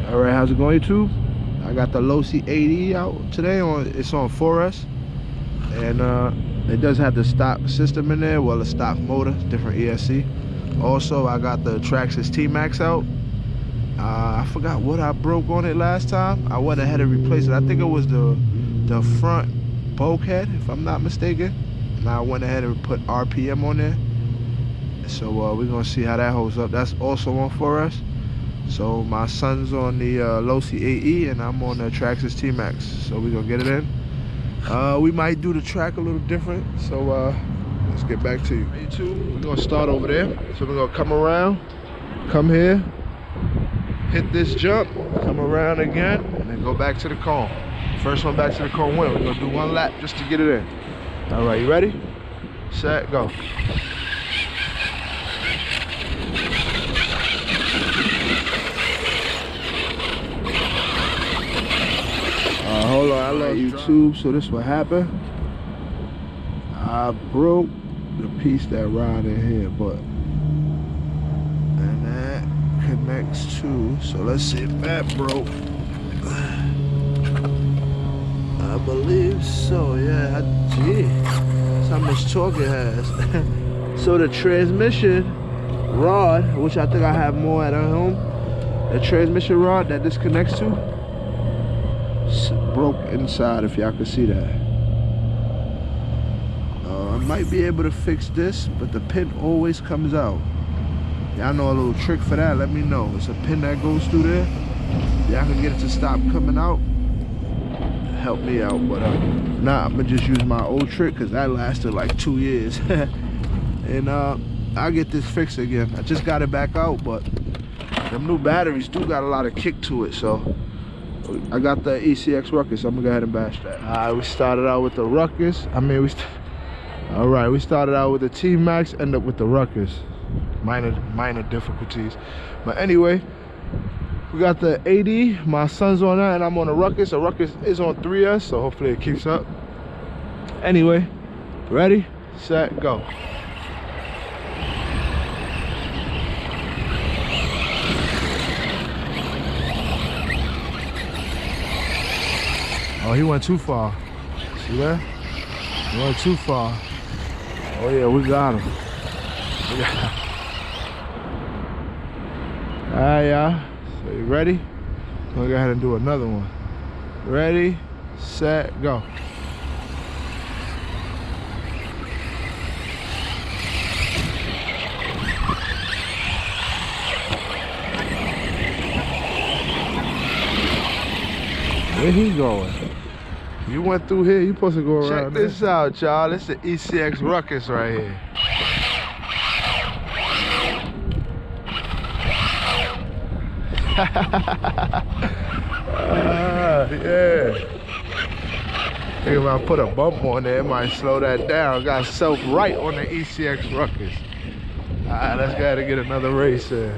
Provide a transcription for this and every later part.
Alright, how's it going, YouTube? I got the Losi 8ight-E out today. It's on 4S. And it does have the stock system in there, well, the stock motor, different ESC. Also, I got the Traxxas T-Maxx out. I forgot what I broke on it last time. I went ahead and replaced it. I think it was the front bulkhead, if I'm not mistaken. And I went ahead and put RPM on there. So we're gonna see how that holds up. That's also on 4S. So my son's on the Losi 8ight-E and I'm on the Traxxas T-Maxx. So we're gonna get it in. We might do the track a little different. So let's get back to you. We're gonna start over there. So we're gonna come around, come here, hit this jump, come around again, and then go back to the cone. First one back to the cone win. We're gonna do one lap just to get it in. All right, you ready? Set, go. Hold on, I love YouTube, so this what happened. I broke the piece that rod in here, and that connects too. So let's see if that broke. I believe so, yeah. Gee, that's how much torque it has. So the transmission rod, which I think I have more at home, the transmission rod that this connects to, broke inside, if y'all can see that. I might be able to fix this, but the pin always comes out. Y'all know a little trick for that? Let me know. It's a pin that goes through there. Y'all can get it to stop coming out. Help me out, but nah, I'm gonna just use my old trick because that lasted like 2 years. And I'll get this fixed again. I just got it back out, but them new batteries do got a lot of kick to it, so I got the Ecx Ruckus, so I'm gonna go ahead and bash that. Alright, we started out with the Ruckus. Alright, we started out with the T-Maxx, ended up with the Ruckus. Minor difficulties. But anyway, we got the 8ight-E. My son's on that, and I'm on the Ruckus. The Ruckus is on 3S, so hopefully it keeps up. Anyway, ready, set, go. Oh, he went too far. See that? He went too far. Oh yeah, we got him. Alright, y'all. So you ready? We'll go ahead and do another one. Ready, set, go. Where he going? You went through here, you supposed to go around. Check this out, y'all. This is the Ecx Ruckus right here. Yeah. Think if I put a bump on there, it might slow that down. Got self right on the Ecx Ruckus. Alright, let's go ahead and get another race in.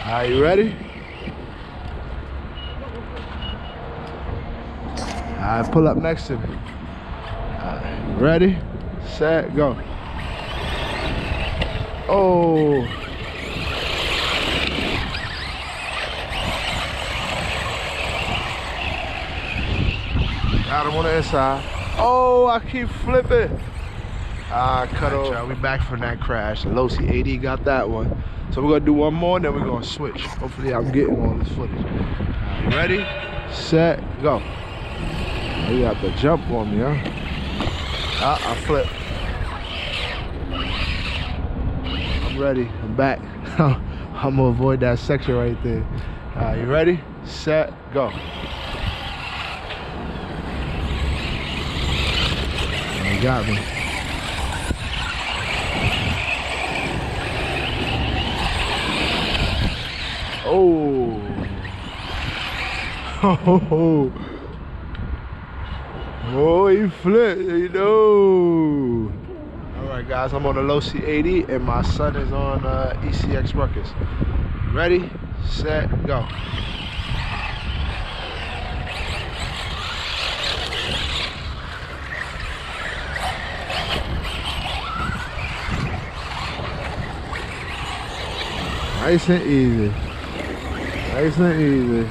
Are you ready? Alright, pull up next to me. Alright, ready, set, go. Oh. Got him on the inside. Oh, I keep flipping. Cut off. Y'all, we back from that crash. The Losi 8ight-E got that one. So we're gonna do one more, and then we're gonna switch. Hopefully I'm getting all this footage. You ready, set, go. Oh, you got the jump on me, huh? I flip. I'm ready, I'm back. I'm gonna avoid that section right there. You ready, set, go. You got me. Oh. Oh. Oh, he flipped, you know. All right, guys, I'm on the Losi 8ight-E, and my son is on Ecx Ruckus. Ready, set, go. Nice and easy. Nice and easy.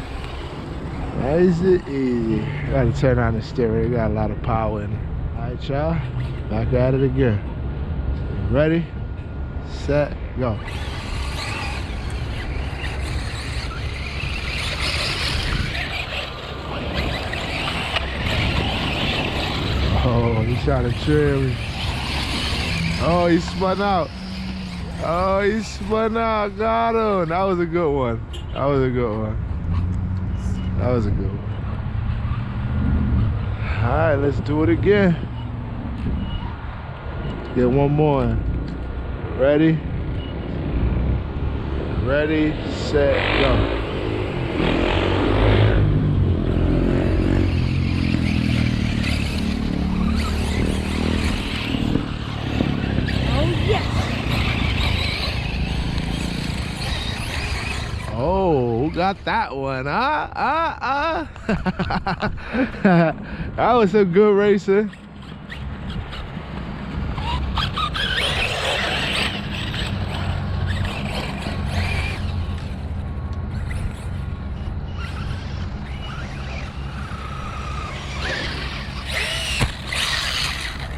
Nice and easy. Gotta turn on the steering. It got a lot of power in it. Alright, y'all. Back at it again. Ready, set, go. Oh, he's trying to trim me. Oh, he spun out. Oh, he spun out. Got him. That was a good one. That was a good one. That was a good one. All right, let's do it again. Get one more. Ready? Ready, set, go. Oh, who got that one? That was a good racing.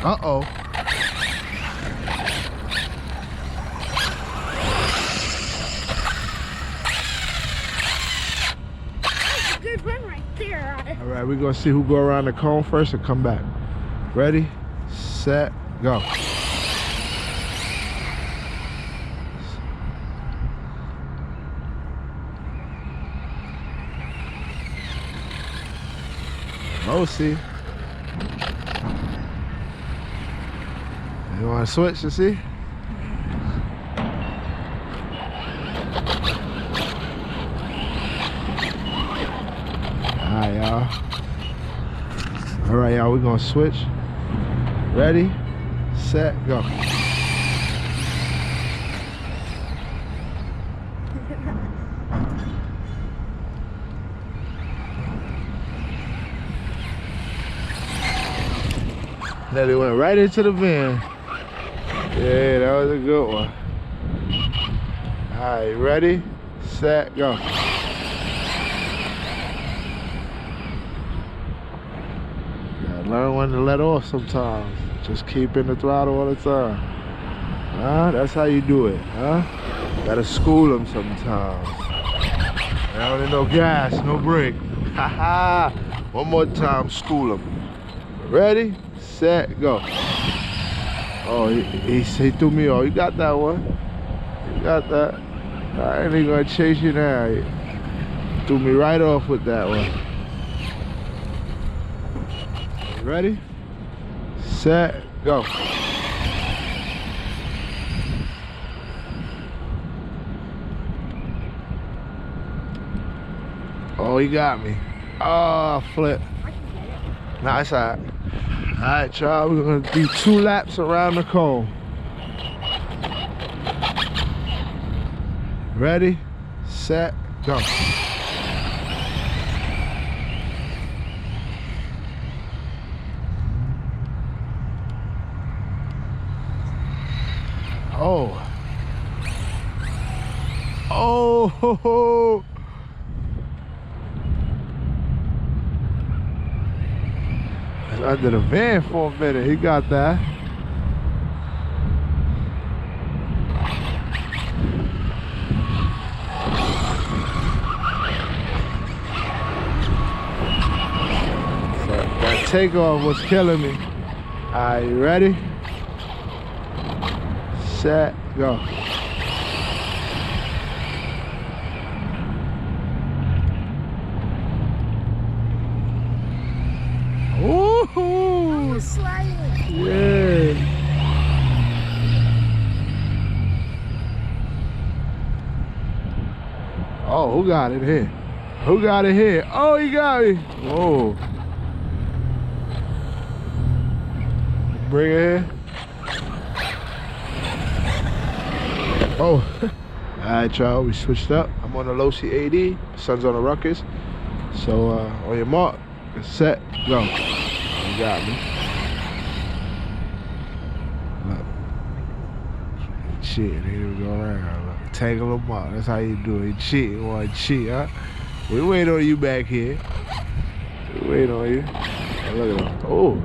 Uh-oh. Good run right there. All right, we're gonna see who go around the cone first and come back. Ready, set, go. Losi. You wanna switch to see? Alright, y'all. Alright, y'all, we're gonna switch. Ready, set, go. Nelly went right into the van. Yeah, that was a good one. Alright, ready, set, go. Learn when to let off sometimes. Just keep in the throttle all the time. That's how you do it, Gotta school them sometimes. I don't need no gas, no brake. Haha. One more time, school them. Ready, set, go. Oh, he threw me off. You got that one. You got that. I ain't even gonna chase you now. He threw me right off with that one. Ready, set, go. Oh, he got me. Oh, flip. Nah, it's all right. All right, y'all, we're gonna do 2 laps around the cone. Ready, set, go. Oh. Oh. Ho, ho. Under the van for a minute. He got that. So that takeoff was killing me. Are you ready? Set, go. Woohoo! Yeah. Oh, who got it here? Who got it here? Oh, he got me. Whoa. Bring it here. Oh, alright, y'all, we switched up. I'm on the Losi 8ight-E, son's on the Ruckus. So, on your mark, set, go. You got me. Look. cheating. He didn't go around. Look, tangle him up. That's how you do it. He cheat. You want to cheat, huh? We wait on you back here. We wait on you. Oh, look at him. Oh.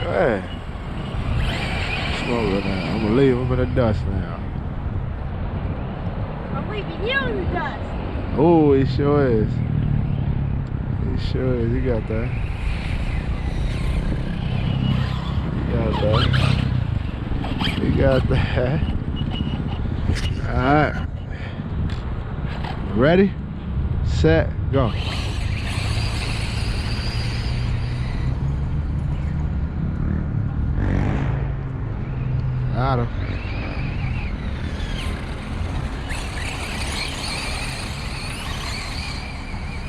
Hey. Smoke now. I'm going to leave him in the dust now. I'm leaving you in the dust. Oh, he sure is. He sure is. You got that. You got that. Alright. Ready? Set, go. Got him.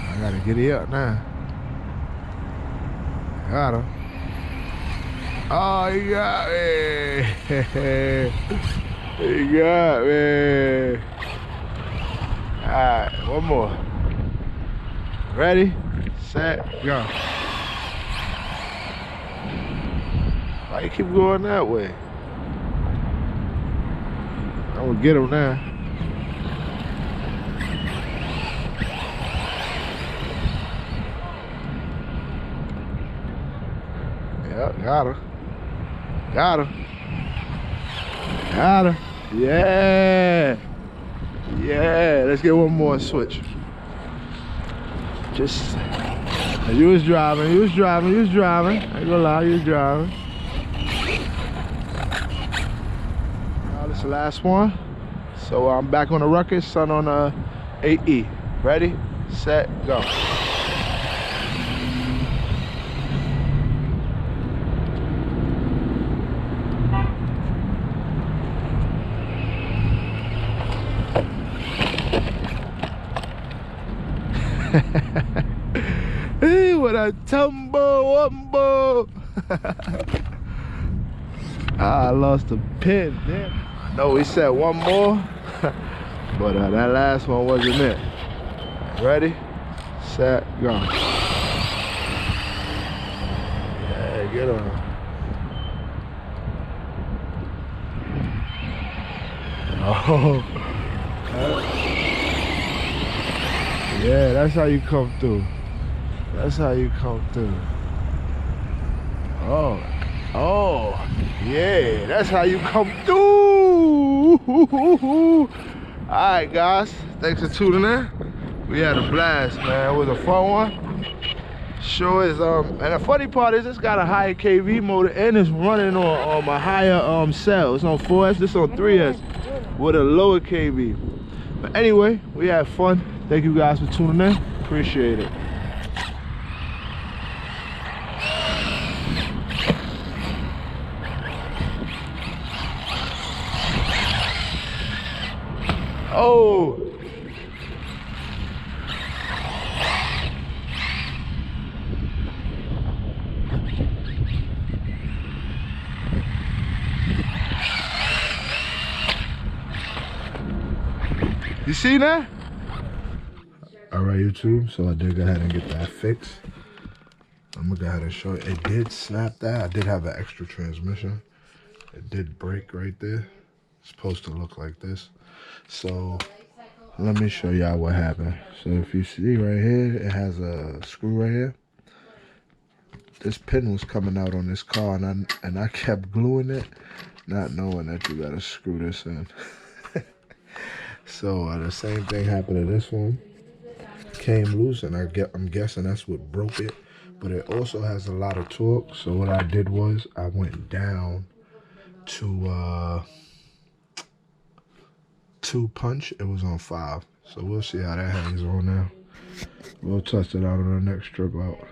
I gotta get it up now. Got him. Oh, you got me. You got me. Alright, one more. Ready, set, go. Why you keep going that way? I'm gonna get him now. Yep, got her. Got her. Got her. Yeah. Yeah. Let's get one more switch. Just, you was driving. I ain't gonna lie, you was driving. Now this is the last one. So I'm back on the Ruckus, son on the 8E. Ready, set, go. Hey, what a tumbo. I lost a pin, damn. I know we said one more, but that last one wasn't it. Ready, set, go. Yeah, get on. Oh. Yeah, that's how you come through. That's how you come through. Oh, yeah, that's how you come through. All right, guys, thanks for tuning in. We had a blast, man. It was a fun one. Sure is. And the funny part is, it's got a higher KV motor and it's running on my higher cell. It's on 4S. This on 3S with a lower KV. But anyway, we had fun. Thank you guys for tuning in. Appreciate it. Oh. You see that? All right, YouTube, so I did go ahead and get that fixed. I'm gonna go ahead and show you. It did snap that. I did have an extra transmission. It did break right there. It's supposed to look like this. So let me show y'all what happened. So if you see right here, it has a screw right here. This pin was coming out on this car, and I kept gluing it, not knowing that you gotta screw this in. So the same thing happened to this one. Came loose, and I'm guessing that's what broke it. But it also has a lot of torque. So what I did was I went down to 2 punch. It was on 5. So we'll see how that hangs on now. We'll test it out on the next trip out.